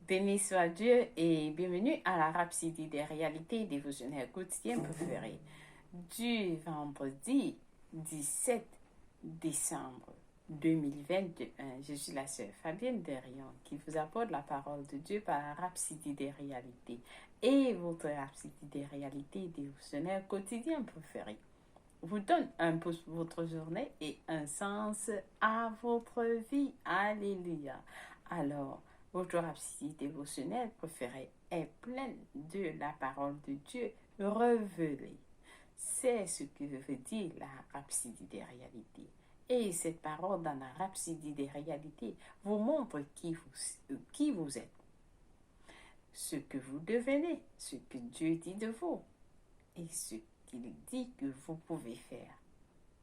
Béni soit Dieu et bienvenue à la Rhapsodie des réalités dévotionnelles quotidiennes préférées du vendredi 17 décembre 2021. Je suis la sœur Fabienne Derion qui vous apporte la parole de Dieu par la Rhapsodie des réalités et votre Rhapsodie des réalités dévotionnelles quotidiennes préférées vous donne un pouce pour votre journée et un sens à votre vie. Alléluia. Alors, votre rhapsodie dévotionnelle préférée est pleine de la parole de Dieu révélée. C'est ce que veut dire la rhapsodie des réalités. Et cette parole dans la rhapsodie des réalités vous montre qui vous êtes, ce que vous devenez, ce que Dieu dit de vous et ce qu'il dit que vous pouvez faire.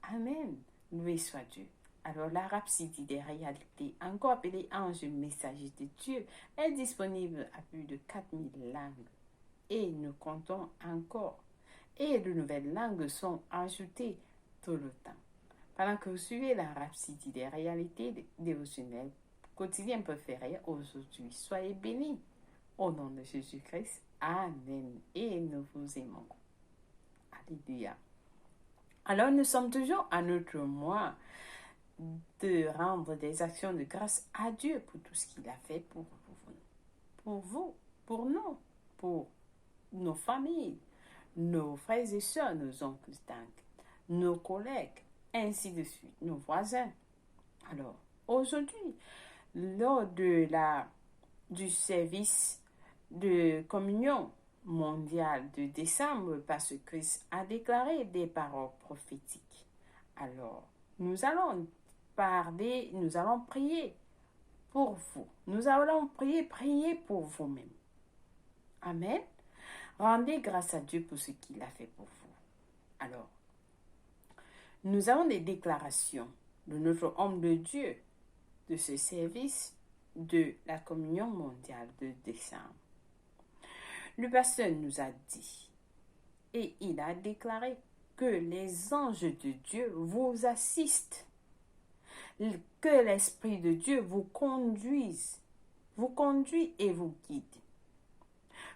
Amen. Loué soit Dieu. Alors, la rhapsodie des réalités, encore appelée Ange messager de Dieu, est disponible à plus de 4000 langues. Et nous comptons encore. Et de nouvelles langues sont ajoutées tout le temps. Pendant que vous suivez la rhapsodie des réalités dévotionnelles quotidiennes préférées aujourd'hui, soyez bénis. Au nom de Jésus-Christ. Amen. Et nous vous aimons. Alléluia. Alors, nous sommes toujours à notre mois de rendre des actions de grâce à Dieu pour tout ce qu'il a fait pour vous, pour nous, pour nos familles, nos frères et sœurs, nos oncles, tantes, nos collègues, ainsi de suite, nos voisins. Alors, aujourd'hui, lors du service de communion mondiale de décembre, Pasteur Chris a déclaré des paroles prophétiques. Alors, nous allons prier pour vous. Nous allons prier pour vous-même. Amen. Rendez grâce à Dieu pour ce qu'il a fait pour vous. Alors, nous avons des déclarations de notre homme de Dieu de ce service de la communion mondiale de décembre. Le pasteur nous a dit et il a déclaré que les anges de Dieu vous assistent, que l'Esprit de Dieu vous conduit et vous guide.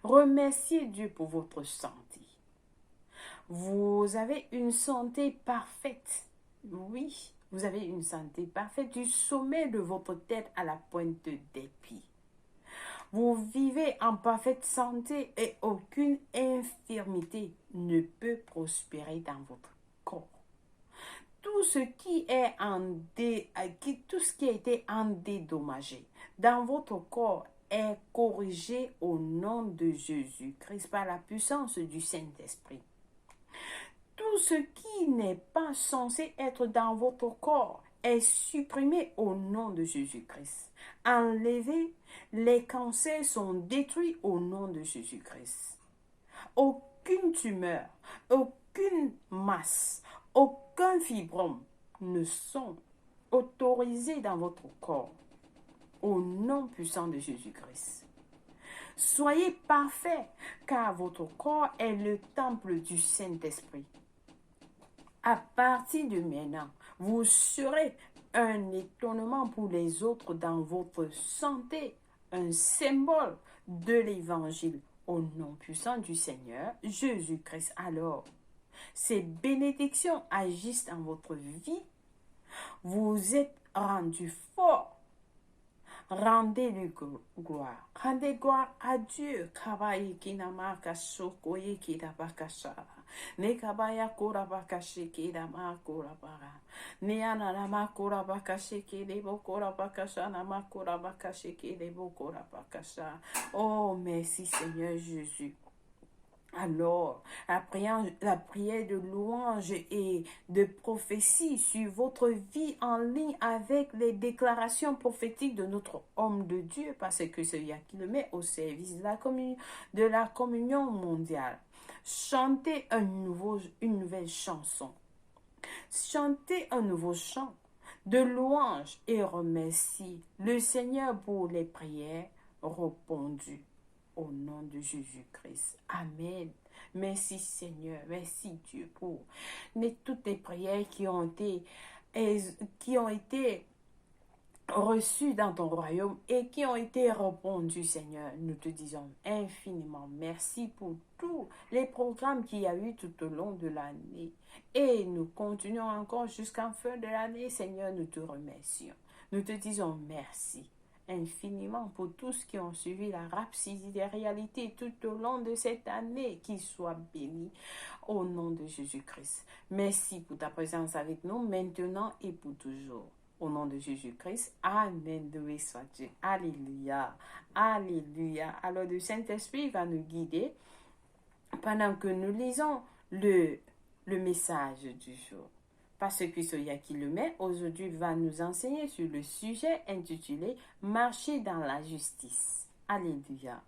Remerciez Dieu pour votre santé. Vous avez une santé parfaite. Oui, vous avez une santé parfaite du sommet de votre tête à la pointe des pieds. Vous vivez en parfaite santé et aucune infirmité ne peut prospérer dans votre corps. Tout ce qui a été endommagé dans votre corps est corrigé au nom de Jésus-Christ par la puissance du Saint-Esprit. Tout ce qui n'est pas censé être dans votre corps est supprimé au nom de Jésus-Christ. Enlevé, les cancers sont détruits au nom de Jésus-Christ. Aucune tumeur, aucune masse, aucun fibrome ne sont autorisés dans votre corps au nom puissant de Jésus-Christ. Soyez parfaits, car votre corps est le temple du Saint-Esprit. À partir de maintenant, vous serez un étonnement pour les autres dans votre santé, un symbole de l'Évangile au nom puissant du Seigneur Jésus-Christ. Alors, ces bénédictions agissent dans votre vie. Vous êtes rendus forts. Rendez-lui gloire. Rendez gloire à Dieu. Kabayi kinamaka sokoye kidabakasara. Ne kabaya korabakashi kidamakora. Ne ananama korabakashi kidebo korabakasha nama korabakashi kidebo korabakasha. Oh, merci Seigneur Jésus. Alors, la prière de louange et de prophétie sur votre vie en ligne avec les déclarations prophétiques de notre homme de Dieu, parce que c'est lui qui le met au service de la communion mondiale. Chantez une nouvelle chanson. Chantez un nouveau chant de louange et remerciez le Seigneur pour les prières répondues. Au nom de Jésus-Christ. Amen. Merci Seigneur. Merci Dieu pour toutes les prières qui ont été reçus dans ton royaume et qui ont été répandus, Seigneur. Nous te disons infiniment merci pour tous les programmes qu'il y a eu tout au long de l'année. Et nous continuons encore jusqu'en fin de l'année, Seigneur, nous te remercions. Nous te disons merci infiniment pour tous qui ont suivi la rhapsodie des réalités tout au long de cette année. Qu'ils soient bénis au nom de Jésus-Christ. Merci pour ta présence avec nous maintenant et pour toujours. Au nom de Jésus-Christ, Amen, loué soit Dieu. Alléluia, Alléluia. Alors le Saint-Esprit va nous guider pendant que nous lisons le message du jour. Parce que Soya qui le met, aujourd'hui va nous enseigner sur le sujet intitulé « Marcher dans la justice ». Alléluia.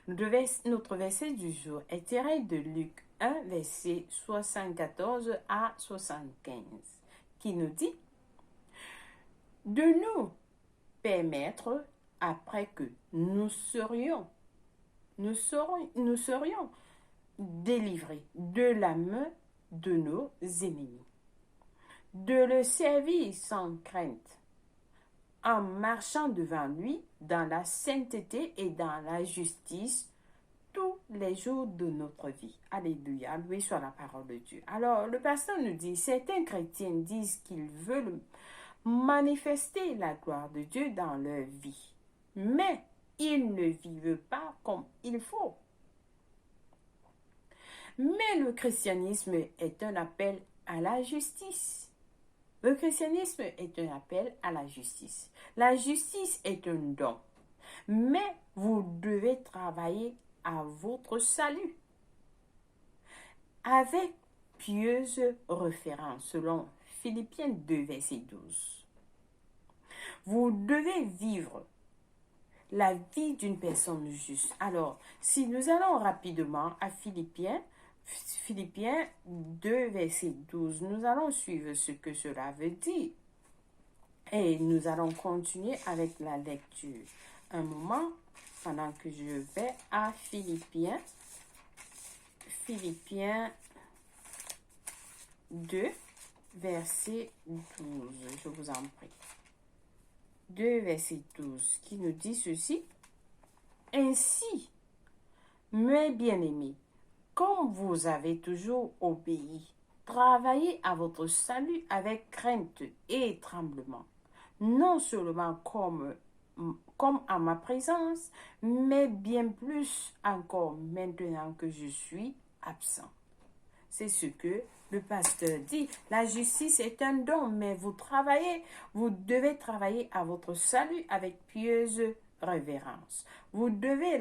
Notre verset du jour est tiré de Luc 1, verset 74 à 75, qui nous dit « De nous permettre, après que nous serions délivrés de la main de nos ennemis, de le servir sans crainte, en marchant devant lui dans la sainteté et dans la justice tous les jours de notre vie. » Alléluia, loué soit la parole de Dieu. Alors, le pasteur nous dit, certains chrétiens disent qu'ils veulent manifester la gloire de Dieu dans leur vie, mais ils ne vivent pas comme il faut. Mais le christianisme est un appel à la justice. Le christianisme est un appel à la justice. La justice est un don, mais vous devez travailler à votre salut avec pieuse référence selon Philippiens 2, verset 12. Vous devez vivre la vie d'une personne juste. Alors, si nous allons rapidement à Philippiens 2, verset 12, nous allons suivre ce que cela veut dire. Et nous allons continuer avec la lecture. Un moment, pendant que je vais à Philippiens 2, verset 12. Je vous en prie. 2, verset 12, qui nous dit ceci. « Ainsi, mes bien-aimés, comme vous avez toujours obéi, travaillez à votre salut avec crainte et tremblement, non seulement comme à ma présence, mais bien plus encore maintenant que je suis absent. » C'est ce que le pasteur dit. La justice est un don, mais vous devez travailler à votre salut avec pieuse révérence. Vous devez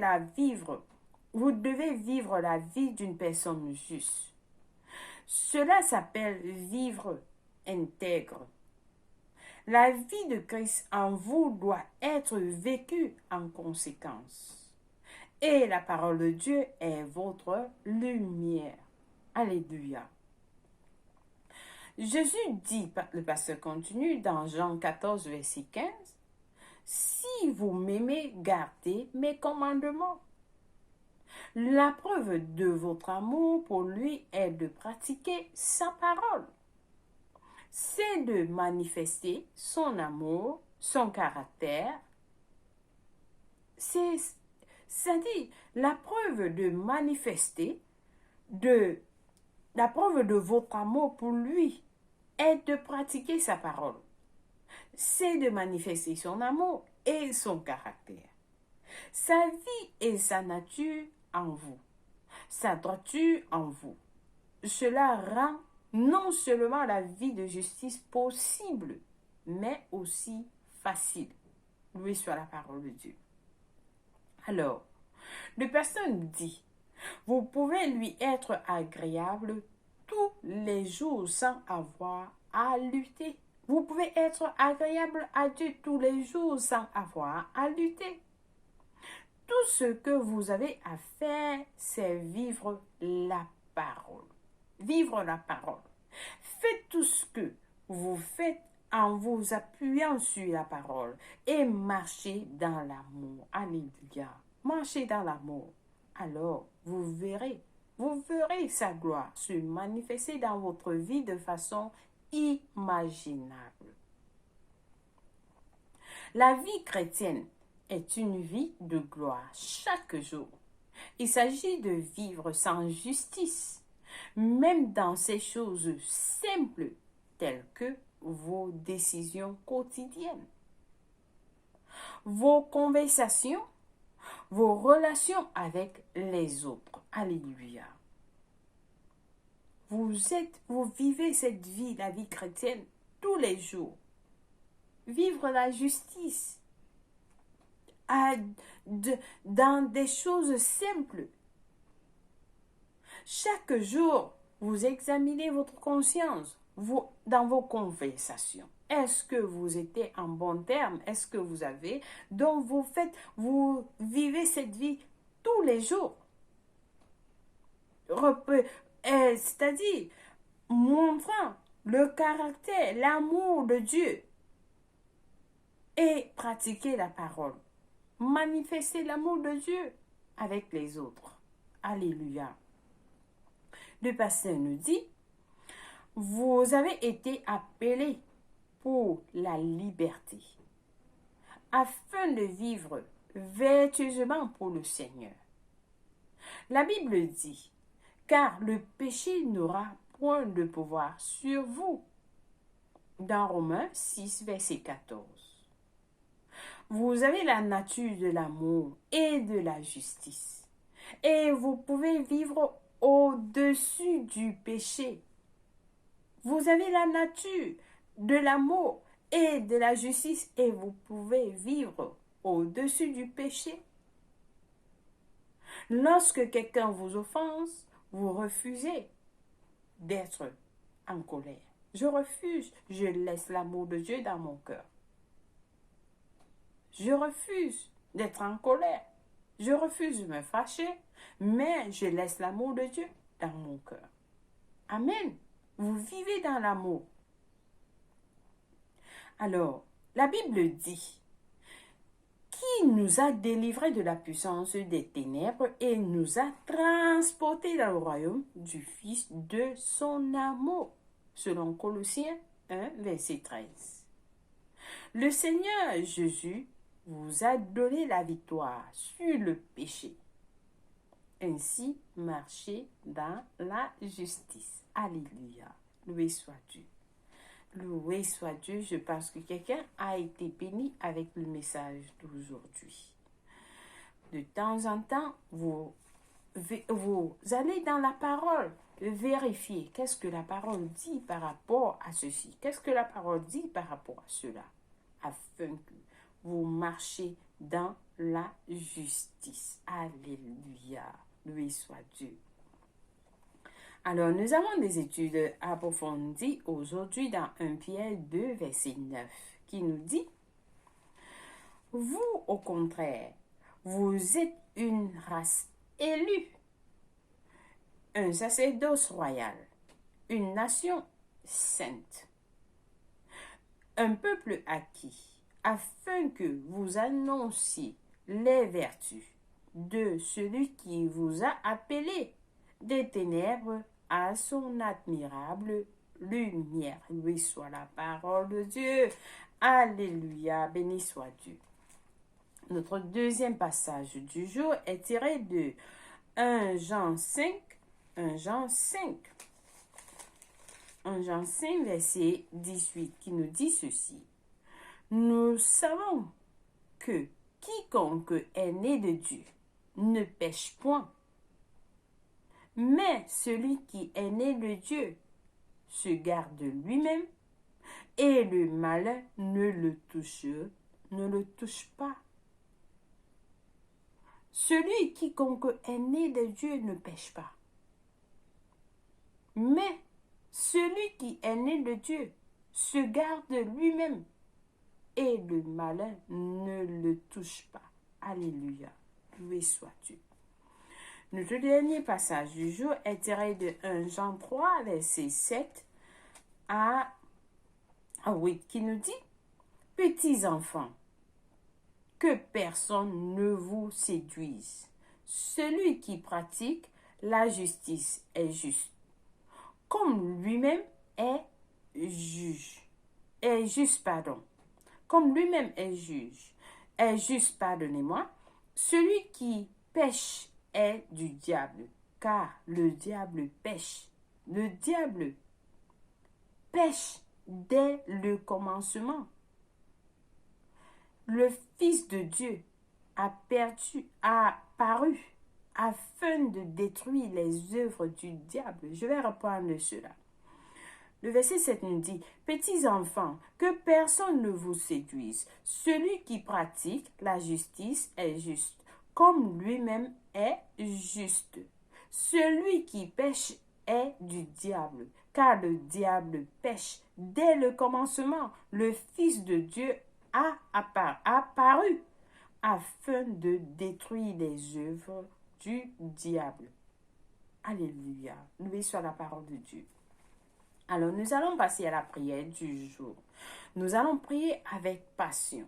vivre la vie d'une personne juste. Cela s'appelle vivre intègre. La vie de Christ en vous doit être vécue en conséquence. Et la parole de Dieu est votre lumière. Alléluia. Jésus dit, le pasteur continue dans Jean 14, verset 15, « Si vous m'aimez, gardez mes commandements. » La preuve de votre amour pour lui est de pratiquer sa parole. C'est de manifester son amour, son caractère. C'est-à-dire, la preuve de votre amour pour lui est de pratiquer sa parole. C'est de manifester son amour et son caractère. Sa vie et sa nature en vous. Sa droiture en vous. Cela rend non seulement la vie de justice possible, mais aussi facile. Loué soit la parole de Dieu. Alors, le pasteur nous dit, vous pouvez lui être agréable tous les jours sans avoir à lutter. Vous pouvez être agréable à Dieu tous les jours sans avoir à lutter. Tout ce que vous avez à faire, c'est vivre la parole. Vivre la parole. Faites tout ce que vous faites en vous appuyant sur la parole et marchez dans l'amour. Alléluia. Marchez dans l'amour. Alors, vous verrez sa gloire se manifester dans votre vie de façon imaginable. La vie chrétienne est une vie de gloire chaque jour. Il s'agit de vivre sans justice, même dans ces choses simples telles que vos décisions quotidiennes, vos conversations, vos relations avec les autres. Alléluia. Vous vivez cette vie, la vie chrétienne, tous les jours. Vivre la justice dans des choses simples. Chaque jour, vous examinez votre conscience dans vos conversations. Est-ce que vous êtes en bon terme? Est-ce que vous avez... Donc, vous vivez cette vie tous les jours. C'est-à-dire, montrant le caractère, l'amour de Dieu et pratiquer la parole. Manifester l'amour de Dieu avec les autres. Alléluia. Le pasteur nous dit, vous avez été appelés pour la liberté, afin de vivre vertueusement pour le Seigneur. La Bible dit, car le péché n'aura point de pouvoir sur vous. Dans Romains 6, verset 14. Vous avez la nature de l'amour et de la justice. Et vous pouvez vivre au-dessus du péché. Vous avez la nature de l'amour et de la justice et vous pouvez vivre au-dessus du péché. Lorsque quelqu'un vous offense, vous refusez d'être en colère. Je refuse, je laisse l'amour de Dieu dans mon cœur. Je refuse d'être en colère. Je refuse de me fâcher, mais je laisse l'amour de Dieu dans mon cœur. Amen. Vous vivez dans l'amour. Alors, la Bible dit, qui nous a délivrés de la puissance des ténèbres et nous a transportés dans le royaume du Fils de son amour, selon Colossiens 1, verset 13. Le Seigneur Jésus vous a donné la victoire sur le péché. Ainsi, marchez dans la justice. Alléluia. Loué soit Dieu. Loué soit Dieu. Je pense que quelqu'un a été béni avec le message d'aujourd'hui. De temps en temps, vous allez dans la parole vérifier qu'est-ce que la parole dit par rapport à ceci. Qu'est-ce que la parole dit par rapport à cela. Afin que vous marchez dans la justice. Alléluia. Loué soit Dieu. Alors, nous avons des études approfondies aujourd'hui dans 1 Pierre 2, verset 9, qui nous dit, vous, au contraire, vous êtes une race élue, un sacerdoce royal, une nation sainte, un peuple acquis, afin que vous annonciez les vertus de celui qui vous a appelé des ténèbres à son admirable lumière. Loué soit la parole de Dieu. Alléluia, béni soit Dieu. Notre deuxième passage du jour est tiré de 1 Jean 5, verset 18, qui nous dit ceci. Nous savons que quiconque est né de Dieu ne pêche point. Mais celui qui est né de Dieu se garde lui-même et le malin ne le touche pas. Celui quiconque est né de Dieu ne pêche pas. Mais celui qui est né de Dieu se garde lui-même et le malin ne le touche pas. Alléluia. Loué soit Dieu. Notre dernier passage du jour est tiré de 1 Jean 3, verset 7 à 8, qui nous dit, « Petits enfants, que personne ne vous séduise. Celui qui pratique la justice est juste, comme lui-même est juste. comme lui-même est juste, pardonnez-moi, celui qui pêche est du diable, car le diable pêche. Le diable pêche dès le commencement. Le Fils de Dieu a paru afin de détruire les œuvres du diable. Je vais reprendre cela. Le verset 7 nous dit, « Petits enfants, que personne ne vous séduise. Celui qui pratique la justice est juste, comme lui-même est juste. Celui qui pêche est du diable, car le diable pêche. Dès le commencement, le Fils de Dieu a apparu afin de détruire les œuvres du diable. » Alléluia. Loué soit la parole de Dieu. Alors, nous allons passer à la prière du jour. Nous allons prier avec passion,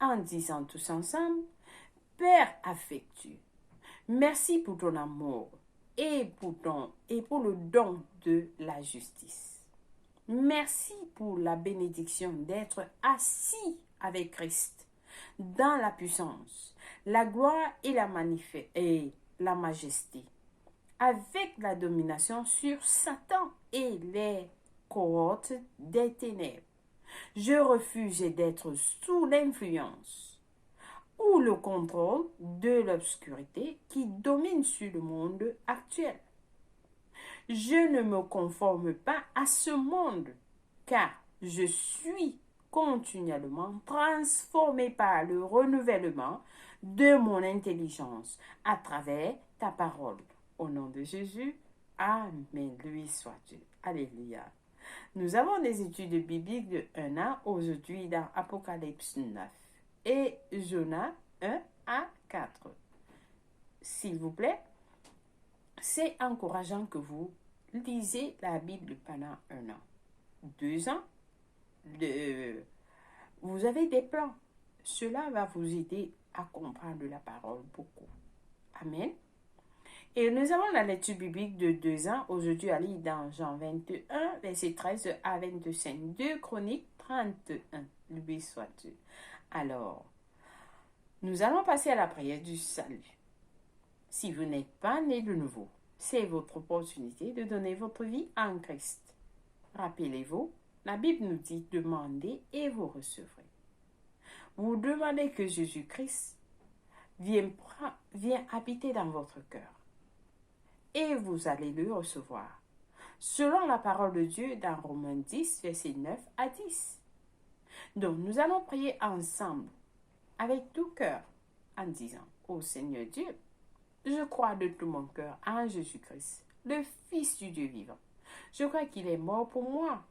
en disant tous ensemble, « Père affectueux, merci pour ton amour et pour le don de la justice. Merci pour la bénédiction d'être assis avec Christ dans la puissance, la gloire et la majesté, avec la domination sur Satan et les cohortes des ténèbres. Je refuse d'être sous l'influence ou le contrôle de l'obscurité qui domine sur le monde actuel. Je ne me conforme pas à ce monde, car je suis continuellement transformé par le renouvellement de mon intelligence à travers ta parole. Au nom de Jésus, Amen. Lui soit Dieu. Alléluia. Nous avons des études bibliques de 1 an aujourd'hui dans Apocalypse 9 et Jonas 1 à 4. S'il vous plaît, c'est encourageant que vous lisez la Bible pendant 1 an. 2 ans, vous avez des plans. Cela va vous aider à comprendre la parole beaucoup. Amen. Et nous avons la lecture biblique de 2 ans, aujourd'hui à lire dans Jean 21, verset 13 à 25, 2 Chroniques 31. Loué soit Dieu. Alors, nous allons passer à la prière du salut. Si vous n'êtes pas né de nouveau, c'est votre opportunité de donner votre vie en Christ. Rappelez-vous, la Bible nous dit « Demandez et vous recevrez ». Vous demandez que Jésus-Christ vienne habiter dans votre cœur. Et vous allez le recevoir. Selon la parole de Dieu dans Romains 10, verset 9 à 10. Donc, nous allons prier ensemble, avec tout cœur, en disant, ô Seigneur Dieu, je crois de tout mon cœur en Jésus-Christ, le Fils du Dieu vivant. Je crois qu'il est mort pour moi.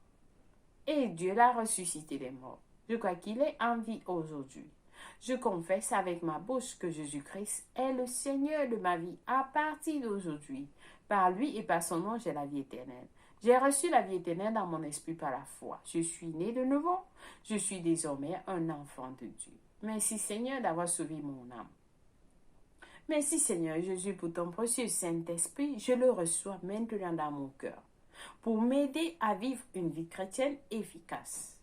Et Dieu l'a ressuscité des morts. Je crois qu'il est en vie aujourd'hui. Je confesse avec ma bouche que Jésus-Christ est le Seigneur de ma vie à partir d'aujourd'hui. Par lui et par son nom, j'ai la vie éternelle. J'ai reçu la vie éternelle dans mon esprit par la foi. Je suis né de nouveau. Je suis désormais un enfant de Dieu. Merci Seigneur d'avoir sauvé mon âme. Merci Seigneur Jésus pour ton précieux Saint-Esprit. Je le reçois maintenant dans mon cœur pour m'aider à vivre une vie chrétienne efficace.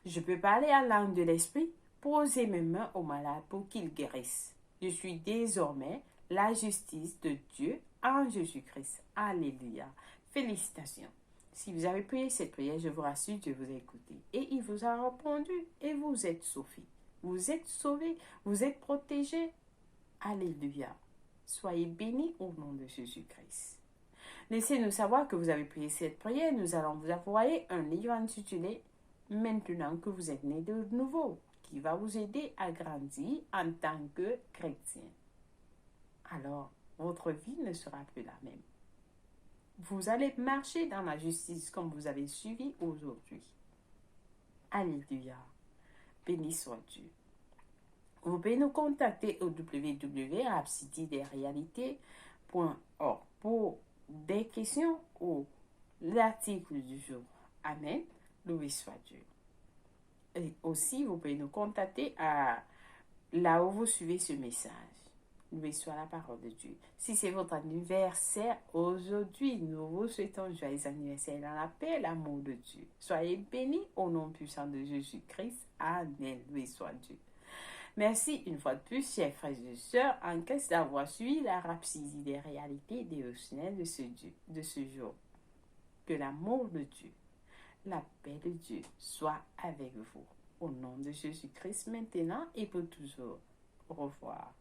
Je peux parler en langue de l'esprit, poser mes mains aux malades pour qu'ils guérissent. Je suis désormais la justice de Dieu en Jésus-Christ. Alléluia. Félicitations. Si vous avez prié cette prière, je vous rassure, Dieu vous a écouté. Et il vous a répondu et vous êtes sauvés. Vous êtes sauvés, vous êtes protégés. Alléluia. Soyez bénis au nom de Jésus-Christ. Laissez-nous savoir que vous avez prié cette prière. Nous allons vous envoyer un livre intitulé « Maintenant que vous êtes né de nouveau » qui va vous aider à grandir en tant que chrétien. Alors, votre vie ne sera plus la même. Vous allez marcher dans la justice comme vous avez suivi aujourd'hui. Alléluia. Béni soit Dieu. Vous pouvez nous contacter au www.absididesrealités.org pour des questions ou l'article du jour. Amen. Loué soit Dieu. Et aussi, vous pouvez nous contacter là où vous suivez ce message. Loué soit la parole de Dieu. Si c'est votre anniversaire aujourd'hui, nous vous souhaitons joyeux anniversaire dans la paix et l'amour de Dieu. Soyez bénis au nom puissant de Jésus-Christ. Amen. Loué soit Dieu. Merci une fois de plus, chers frères et sœurs, en Christ, d'avoir suivi la rhapsodie des réalités dévotionnelles de ce jour. Que l'amour de Dieu, la paix de Dieu soit avec vous. Au nom de Jésus-Christ, maintenant et pour toujours. Au revoir.